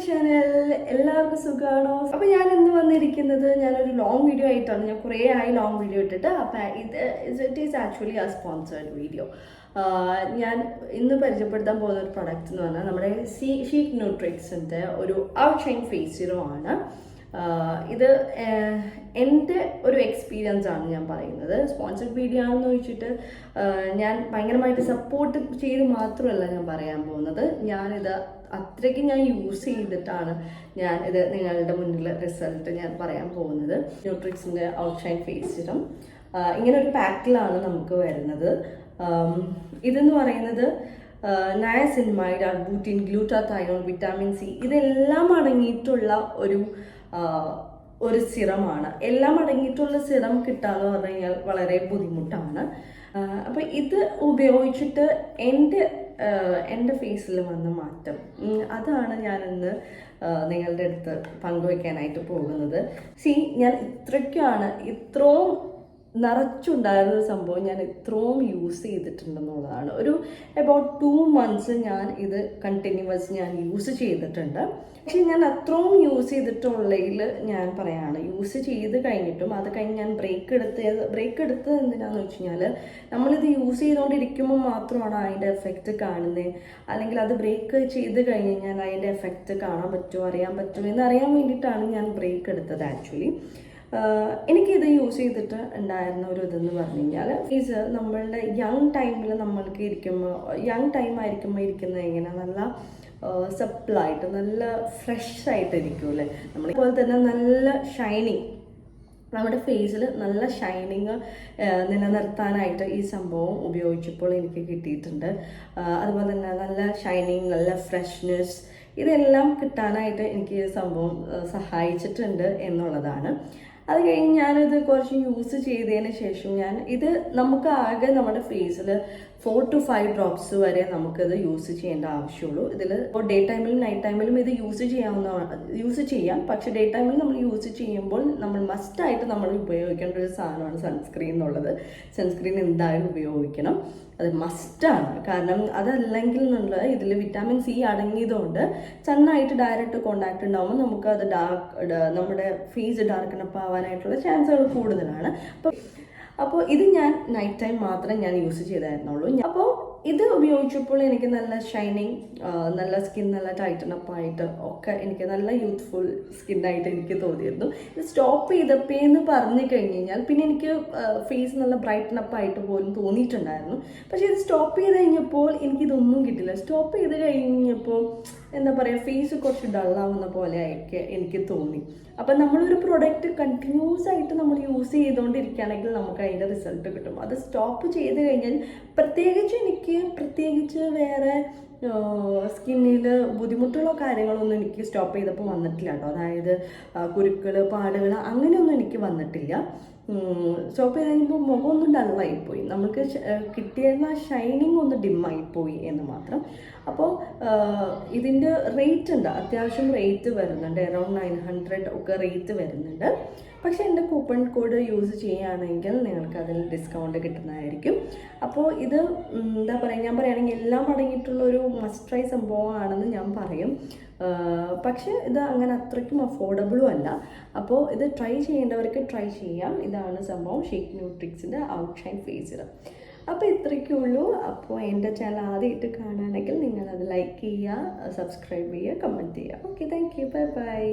Channel എല്ലാവർക്കും സുഖമാണോ? അപ്പോൾ ഞാൻ ഇന്ന് വന്നിരിക്കുന്നത് ഞാനൊരു ലോങ് വീഡിയോ ആയിട്ടാണ്. ഞാൻ കുറേ ആയി ലോങ് വീഡിയോ ഇട്ടിട്ട്. അപ്പോൾ ഇറ്റ് ഈസ് ആക്ച്വലി ആ സ്പോൺസേർഡ് വീഡിയോ. ഞാൻ ഇന്ന് പരിചയപ്പെടുത്താൻ പോകുന്ന ഒരു പ്രൊഡക്റ്റ് എന്ന് പറഞ്ഞാൽ നമ്മുടെ ഷീക്ക് ന്യൂട്രിക്സിൻ്റെ ഒരു ഔട്ട്ഷൈൻ ഫേസ് സീറം ആണ്. ഇത് എൻ്റെ ഒരു എക്സ്പീരിയൻസ് ആണ് ഞാൻ പറയുന്നത്. സ്പോൺസർഡ് വീഡിയോ ആണെന്ന് ചോദിച്ചിട്ട് ഞാൻ ഭയങ്കരമായിട്ട് സപ്പോർട്ട് ചെയ്ത് മാത്രമല്ല ഞാൻ പറയാൻ പോകുന്നത്. ഞാനിത് അത്രയ്ക്ക് ഞാൻ യൂസ് ചെയ്തിട്ടാണ് ഞാൻ ഇത് നിങ്ങളുടെ മുന്നിൽ റിസൾട്ട് ഞാൻ പറയാൻ പോകുന്നത്. ന്യൂട്രിക്സിൻ്റെ ഔട്ട്ഷൈൻ ഫേസ് സിറം ഇങ്ങനെ ഒരു പാക്കിലാണ് നമുക്ക് വരുന്നത്. ഇതെന്ന് പറയുന്നത് നയസിൻമൈഡ്, അർബൂട്ടിൻ, ഗ്ലൂട്ടാതയോൺ, വിറ്റാമിൻ സി ഇതെല്ലാം അടങ്ങിയിട്ടുള്ള ഒരു സിറമാണ്. എല്ലാം അടങ്ങിയിട്ടുള്ള സിറം കിട്ടാന്ന് പറഞ്ഞു കഴിഞ്ഞാൽ വളരെ ബുദ്ധിമുട്ടാണ്. അപ്പോൾ ഇത് ഉപയോഗിച്ചിട്ട് എൻ്റെ ഫേസിൽ വന്ന മാറ്റം അതാണ് ഞാനിന്ന് നിങ്ങളുടെ അടുത്ത് പങ്കുവയ്ക്കാനായിട്ട് പോകുന്നത്. ഞാൻ ഇത്രയും നിറച്ചുണ്ടായിരുന്ന ഒരു സംഭവം ഞാൻ ഇത്രയും യൂസ് ചെയ്തിട്ടുണ്ടെന്നുള്ളതാണ്. ഒരു അബൌട്ട് 2 months ഞാൻ ഇത് കണ്ടിന്യൂസ് ഞാൻ യൂസ് ചെയ്തിട്ടുണ്ട്. പക്ഷേ ഞാൻ അത്രയും യൂസ് ചെയ്തിട്ടുള്ളതിൽ ഞാൻ പറയാണ്, യൂസ് ചെയ്ത് കഴിഞ്ഞിട്ടും അത് കഴിഞ്ഞ് ഞാൻ ബ്രേക്ക് എടുത്തത് എന്തിനാന്ന് വെച്ച് കഴിഞ്ഞാൽ നമ്മളിത് യൂസ് ചെയ്തുകൊണ്ടിരിക്കുമ്പോൾ മാത്രമാണ് അതിൻ്റെ എഫക്റ്റ് കാണുന്നത്. അല്ലെങ്കിൽ അത് ബ്രേക്ക് ചെയ്ത് കഴിഞ്ഞ് കഴിഞ്ഞാൽ അതിൻ്റെ എഫക്റ്റ് കാണാൻ പറ്റുമോ അറിയാൻ പറ്റുമോ എന്നറിയാൻ വേണ്ടിയിട്ടാണ് ഞാൻ ബ്രേക്ക് എടുത്തത്. ആക്ച്വലി എനിക്കിത് യൂസ് ചെയ്തിട്ട് ഉണ്ടായിരുന്ന ഒരു ഇതെന്ന് പറഞ്ഞു കഴിഞ്ഞാൽ നമ്മളുടെ യങ് ടൈമിൽ നമ്മൾക്ക് യങ് ടൈം ആയിരിക്കുമ്പോൾ ഇരിക്കുന്നത് എങ്ങനെ നല്ല സപ്പിളായിട്ട് നല്ല ഫ്രഷ് ആയിട്ട് ഇരിക്കുമല്ലേ. നമ്മളെപ്പോലെ തന്നെ നല്ല ഷൈനിങ്, നമ്മുടെ ഫേസിൽ നല്ല ഷൈനിങ് നിലനിർത്താനായിട്ട് ഈ സംഭവം ഉപയോഗിച്ചപ്പോൾ എനിക്ക് കിട്ടിയിട്ടുണ്ട്. അതുപോലെ തന്നെ നല്ല ഷൈനിങ്, നല്ല ഫ്രഷ്നെസ് ഇതെല്ലാം കിട്ടാനായിട്ട് എനിക്ക് ഈ സംഭവം സഹായിച്ചിട്ടുണ്ട് എന്നുള്ളതാണ്. അത് കഴിഞ്ഞ് ഞാനിത് കുറച്ച് യൂസ് ചെയ്തതിന് ശേഷം നമുക്ക് ആകെ നമ്മുടെ ഫേസിൽ 4 to 5 drops വരെ നമുക്കിത് യൂസ് ചെയ്യേണ്ട ആവശ്യമുള്ളൂ. ഇതിൽ ഡേ ടൈമിലും നൈറ്റ് ടൈമിലും ഇത് യൂസ് ചെയ്യാം. പക്ഷെ ഡേ ടൈമിൽ നമ്മൾ യൂസ് ചെയ്യുമ്പോൾ നമ്മൾ മസ്റ്റായിട്ട് നമ്മൾ ഉപയോഗിക്കേണ്ട ഒരു സാധനമാണ് സൺസ്ക്രീൻ എന്നുള്ളത്. സൺസ്ക്രീൻ എന്തായാലും ഉപയോഗിക്കണം, അത് മസ്റ്റാണ്. കാരണം അതല്ലെങ്കിൽ ഇതിൽ വിറ്റാമിൻ സി അടങ്ങിയതുകൊണ്ട് സണ്ണായിട്ട് ഡയറക്റ്റ് കോണ്ടാക്ട് ഉണ്ടാകുമ്പോൾ നമുക്ക് അത് നമ്മുടെ ഫേസ് ഡാർക്കനപ്പ് ആവാനായിട്ടുള്ള ചാൻസുകൾ കൂടുതലാണ്. അപ്പോൾ ഇത് ഞാൻ നൈറ്റ് ടൈം മാത്രമേ ഞാൻ യൂസ് ചെയ്തായിരുന്നുള്ളൂ. അപ്പോൾ ഇത് ഉപയോഗിച്ചപ്പോൾ എനിക്ക് നല്ല ഷൈനിങ്, നല്ല സ്കിൻ നല്ല ടൈറ്റനപ്പ് ആയിട്ട് ഒക്കെ എനിക്ക് നല്ല യൂത്ത്ഫുൾ സ്കിന്നായിട്ട് എനിക്ക് തോന്നിയിരുന്നു. ഇത് സ്റ്റോപ്പ് ചെയ്തപ്പോൾ എന്ന് പറഞ്ഞു കഴിഞ്ഞ് കഴിഞ്ഞാൽ പിന്നെ എനിക്ക് ഫേസ് നല്ല ബ്രൈറ്റനപ്പ് ആയിട്ട് പോലും തോന്നിയിട്ടുണ്ടായിരുന്നു. പക്ഷേ ഇത് സ്റ്റോപ്പ് ചെയ്ത് കഴിഞ്ഞപ്പോൾ എനിക്കിതൊന്നും കിട്ടില്ല. സ്റ്റോപ്പ് ചെയ്ത് കഴിഞ്ഞപ്പോൾ എന്താ പറയുക, ഫേസ് കുറച്ച് ഡള്ളാവുന്ന പോലെ ആയിരിക്കും എനിക്ക് തോന്നി. അപ്പം നമ്മളൊരു പ്രൊഡക്റ്റ് കണ്ടിന്യൂസ് ആയിട്ട് നമ്മൾ യൂസ് ചെയ്തുകൊണ്ടിരിക്കുകയാണെങ്കിൽ നമുക്ക് അതിൻ്റെ റിസൾട്ട് കിട്ടും. അത് സ്റ്റോപ്പ് ചെയ്ത് കഴിഞ്ഞാൽ പ്രത്യേകിച്ച് വേറെ സ്കിന്നിൽ ബുദ്ധിമുട്ടുള്ള കാര്യങ്ങളൊന്നും എനിക്ക് സ്റ്റോപ്പ് ചെയ്തപ്പോൾ വന്നിട്ടില്ല കേട്ടോ. അതായത് കുരുക്കൾ, പാടുകൾ അങ്ങനെയൊന്നും എനിക്ക് വന്നിട്ടില്ല. സ്റ്റോപ്പ് ചെയ്ത് കഴിഞ്ഞപ്പോൾ മുഖമൊന്നും ഡള്ളായിപ്പോയി, നമുക്ക് കിട്ടിയിരുന്ന ഷൈനിങ് ഒന്ന് ഡിമ്മായിപ്പോയി എന്ന് മാത്രം. അപ്പോൾ ഇതിൻ്റെ റേറ്റ് ഉണ്ട്, അത്യാവശ്യം റേറ്റ് വരുന്നുണ്ട്, അറൗണ്ട് 900 ഒക്കെ റേറ്റ് വരുന്നുണ്ട്. പക്ഷേ എൻ്റെ കൂപ്പൺ കോഡ് യൂസ് ചെയ്യുകയാണെങ്കിൽ നിങ്ങൾക്ക് അതിൽ ഡിസ്കൗണ്ട് കിട്ടുന്നതായിരിക്കും. അപ്പോൾ ഇത് എന്താ പറയുക, ഞാൻ പറയുകയാണെങ്കിൽ എല്ലാം അടങ്ങിയിട്ടുള്ളൊരു മസ്റ്റ് ട്രൈ സംഭവമാണെന്ന് ഞാൻ പറയും. പക്ഷേ ഇത് അങ്ങനെ അത്രയ്ക്കും അഫോർഡബിളും അല്ല. അപ്പോൾ ഇത് ട്രൈ ചെയ്യേണ്ടവർക്ക് ട്രൈ ചെയ്യാം. ഇതാണ് സംഭവം, ഷീക്ക് ന്യൂട്രിക്സിൻ്റെ ഔട്ട്ഷൈൻ ഫേസ് സിറം. അപ്പോൾ ഇത്രയ്ക്കേ ഉള്ളൂ. അപ്പോൾ എൻ്റെ ചാനൽ ആദ്യമായിട്ട് കാണുകയാണെങ്കിൽ നിങ്ങളത് ലൈക്ക് ചെയ്യുക, സബ്സ്ക്രൈബ് ചെയ്യുക, കമൻറ്റ് ചെയ്യുക. Okay, thank you, bye bye.